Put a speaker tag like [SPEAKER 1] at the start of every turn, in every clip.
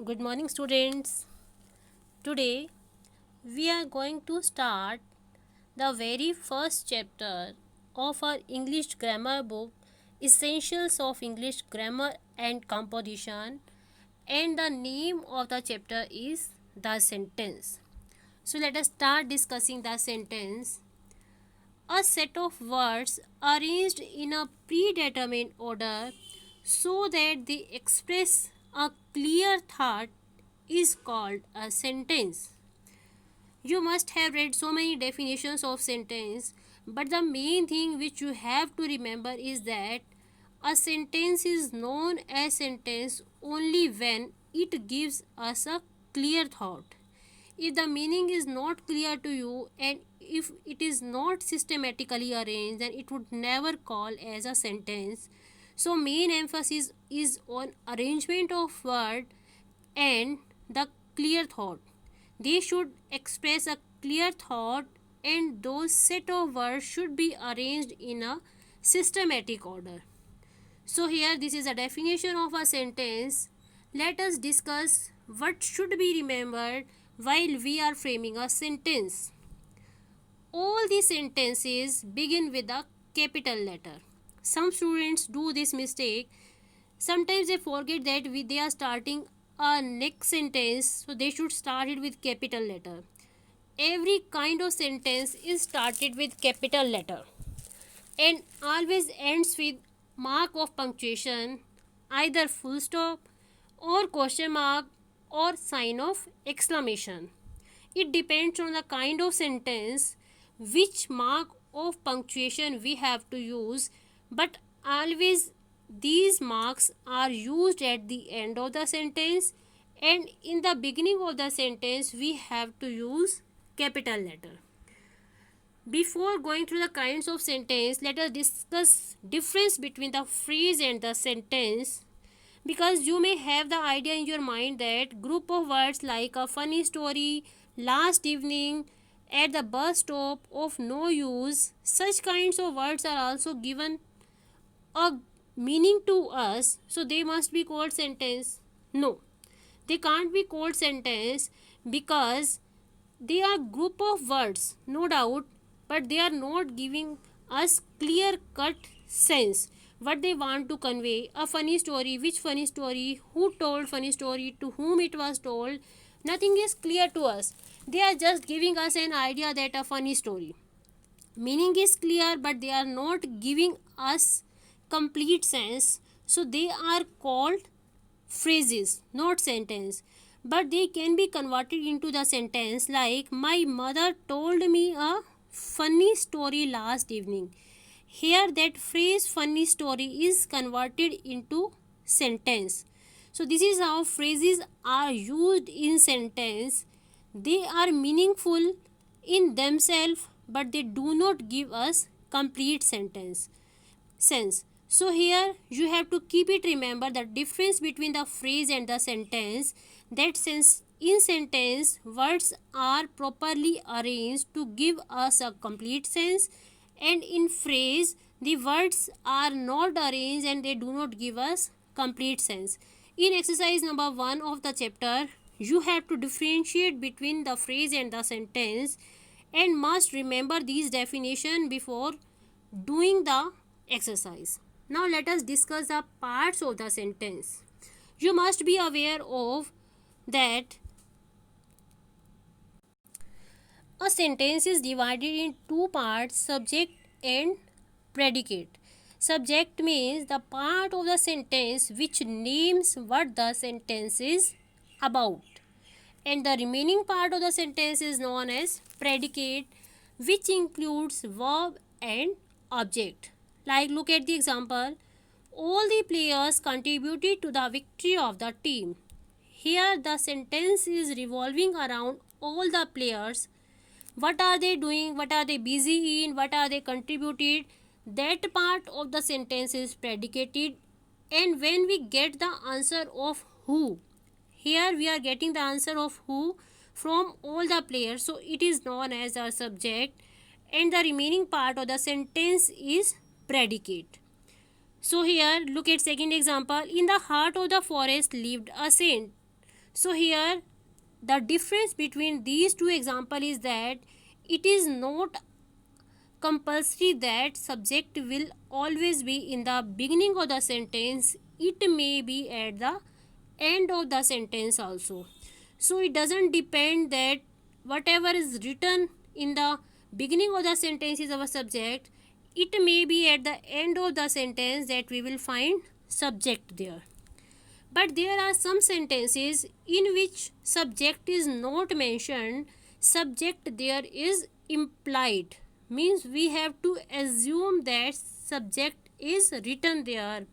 [SPEAKER 1] Good morning, students. Today we are going to start the very first chapter of our English grammar book, Essentials of English Grammar and Composition, and the name of the chapter is The Sentence. So let us start discussing the sentence. A set of words arranged in a predetermined order so that they express a clear thought is called a sentence. You must have read so many definitions of sentence, but the main thing which you have to remember is that a sentence is known as sentence only when it gives us a clear thought. If the meaning is not clear to you and if it is not systematically arranged, then it would never call as a sentence. So main emphasis is on arrangement of word and the clear thought. They should express a clear thought, and those set of words should be arranged in a systematic order. So here this is a definition of a sentence. Let us discuss what should be remembered while we are framing a sentence. All the sentences begin with a capital letter. Some students do this mistake. Sometimes they forget that they are starting a next sentence, so they should start it with capital letter. Every kind of sentence is started with capital letter and always ends with mark of punctuation, either full stop or question mark or sign of exclamation. It depends on the kind of sentence which mark of punctuation we have to use, but always these marks are used at the end of the sentence, and in the beginning of the sentence we have to use capital letter. Before going through the kinds of sentence, let us discuss difference between the phrase and the sentence, because you may have the idea in your mind that group of words like a funny story, last evening, at the bus stop, of no use, such kinds of words are also given a meaning to us, so they must be called sentence. No, they can't be called sentence because they are group of words, no doubt, but they are not giving us clear cut sense what they want to convey. A funny story, which funny story, who told funny story, to whom it was told, nothing is clear to us. They are just giving us an idea that a funny story. Meaning is clear, but they are not giving us complete sense, so they are called phrases, not sentence, but they can be converted into the sentence, like my mother told me a funny story last evening. Here that phrase funny story is converted into sentence. So this is how phrases are used in sentence. They are meaningful in themselves, but they do not give us complete sentence sense. So here you have to keep it remember the difference between the phrase and the sentence. That sense, in sentence words are properly arranged to give us a complete sense, and in phrase the words are not arranged and they do not give us complete sense. In exercise number 1 of the chapter, you have to differentiate between the phrase and the sentence and must remember these definition before doing the exercise. Now let us discuss the parts of the sentence. You must be aware of that a sentence is divided in two parts, subject and predicate. Subject means the part of the sentence which names what the sentence is about, and the remaining part of the sentence is known as predicate, which includes verb and object. Like, look at the example. All the players contributed to the victory of the team. Here the sentence is revolving around all the players. What are they doing? What are they busy in? What are they contributed? That part of the sentence is predicated. And when we get the answer of who, here we are getting the answer of who from all the players, so it is known as a subject, and the remaining part of the sentence is predicate. So here look at second example. In the heart of the forest lived a saint. So here the difference between these two examples is that it is not compulsory that subject will always be in the beginning of the sentence. It may be at the end of the sentence also. So it doesn't depend that whatever is written in the beginning of the sentence is our subject. It may be at the end of the sentence that we will find subject there. But there are some sentences in which subject is not mentioned, subject there is implied, means we have to assume that subject is written there.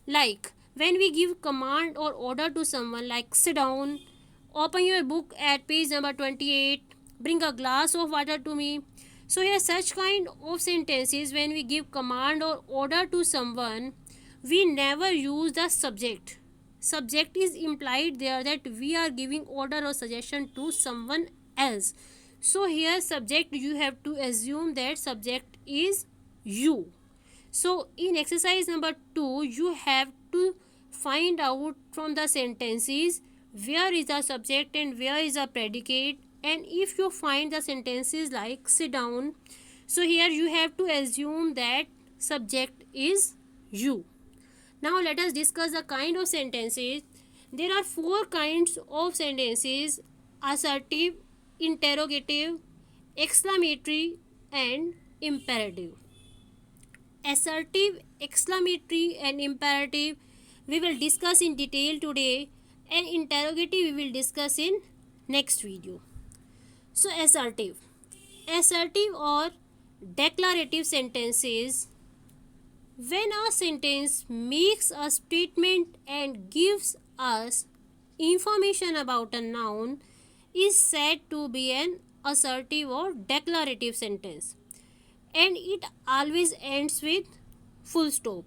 [SPEAKER 1] Like when we give command or order to someone, like sit down, open your book at page number 28, bring a glass of water to me. So here such kind of sentences, when we give command or order to someone, we never use the subject. Subject is implied there, that we are giving order or suggestion to someone else. So here subject, you have to assume that subject is you. So in exercise number 2, you have to find out from the sentences where is the subject and where is the predicate. And if you find the sentences like sit down, so here you have to assume that subject is you. Now let us discuss the kind of sentences. There are 4 kinds of sentences: assertive, interrogative, exclamatory and imperative. Assertive, exclamatory and imperative we will discuss in detail today, and interrogative we will discuss in next video. So assertive or declarative sentences: when a sentence makes a statement and gives us information about a noun, is said to be an assertive or declarative sentence, and it always ends with full stop.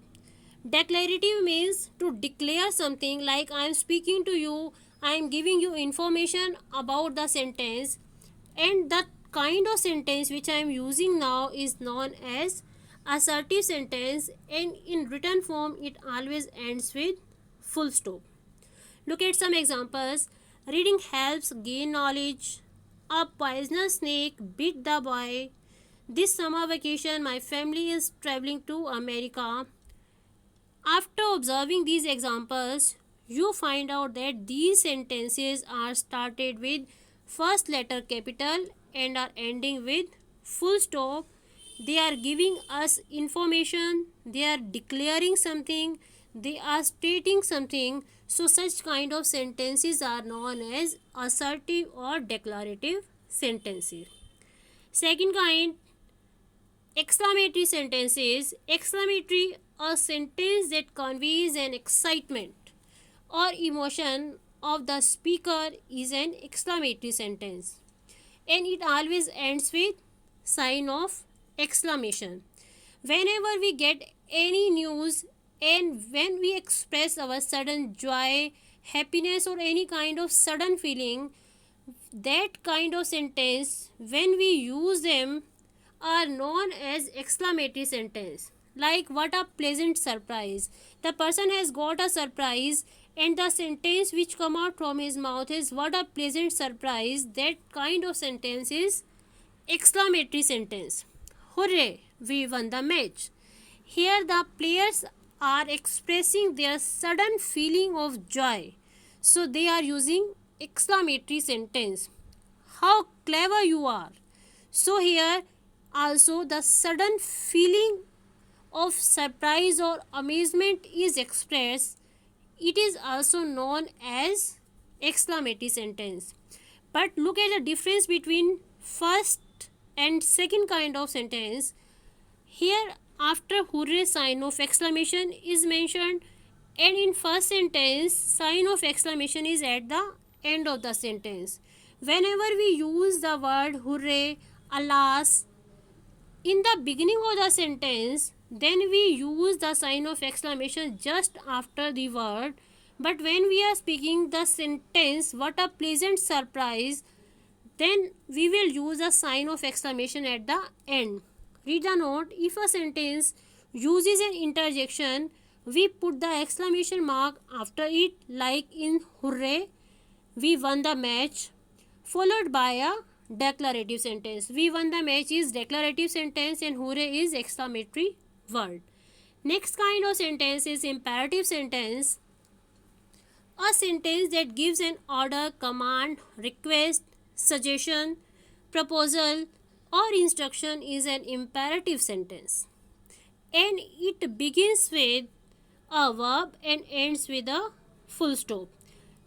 [SPEAKER 1] Declarative means to declare something, like I am speaking to you, I am giving you information about the sentence, and the kind of sentence which I am using now is known as assertive sentence, and in written form it always ends with full stop. Look at some examples. Reading helps gain knowledge. A poisonous snake bit the boy. This summer vacation my family is traveling to America. After observing these examples, you find out that these sentences are started with first letter capital and are ending with full stop. They are giving us information, they are declaring something, they are stating something. So such kind of sentences are known as assertive or declarative sentences. Second kind, exclamatory sentences. Exclamatory, a sentence that conveys an excitement or emotion of the speaker, is an exclamatory sentence, and it always ends with sign of exclamation. Whenever we get any news and when we express our sudden joy, happiness or any kind of sudden feeling, that kind of sentence, when we use them, are known as exclamatory sentence. Like what a pleasant surprise. The person has got a surprise and the sentence which come out from his mouth is what a pleasant surprise. That kind of sentence is exclamatory sentence. Hooray, we won the match. Here the players are expressing their sudden feeling of joy, so they are using exclamatory sentence. How clever you are. So here also the sudden feeling of surprise or amazement is expressed. It is also known as exclamatory sentence. But look at the difference between first and second kind of sentence. Here after hooray sign of exclamation is mentioned, and in first sentence sign of exclamation is at the end of the sentence. Whenever we use the word hooray, alas, in the beginning of the sentence, then we use the sign of exclamation just after the word. But when we are speaking the sentence what a pleasant surprise, then we will use a sign of exclamation at the end. Read the note. If a sentence uses an interjection, we put the exclamation mark after it, like in hooray. we won the match, followed by a declarative sentence. We won the match is declarative sentence and hooray is exclamatory word. Next kind of sentence is imperative sentence. A sentence that gives an order, command, request, suggestion, proposal, or instruction is an imperative sentence. And it begins with a verb and ends with a full stop.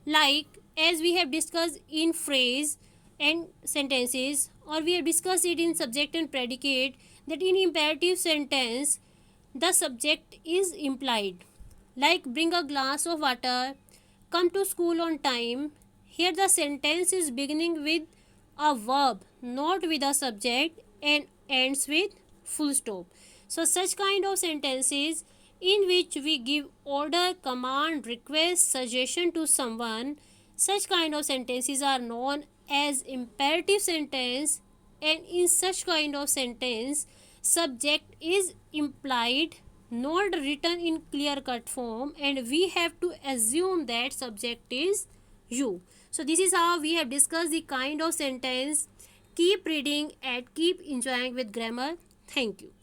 [SPEAKER 1] Like as we have discussed in phrase and sentences, or we have discussed it in subject and predicate, that in imperative sentence the subject is implied. Like bring a glass of water, come to school on time. Here the sentence is beginning with a verb, not with a subject, and ends with full stop. So such kind of sentences in which we give order, command, request, suggestion to someone, such kind of sentences are known as imperative sentence. And in such kind of sentence subject is implied, not written in clear cut form, and we have to assume that subject is you. So this is how we have discussed the kind of sentence. Keep reading and keep enjoying with grammar. Thank you.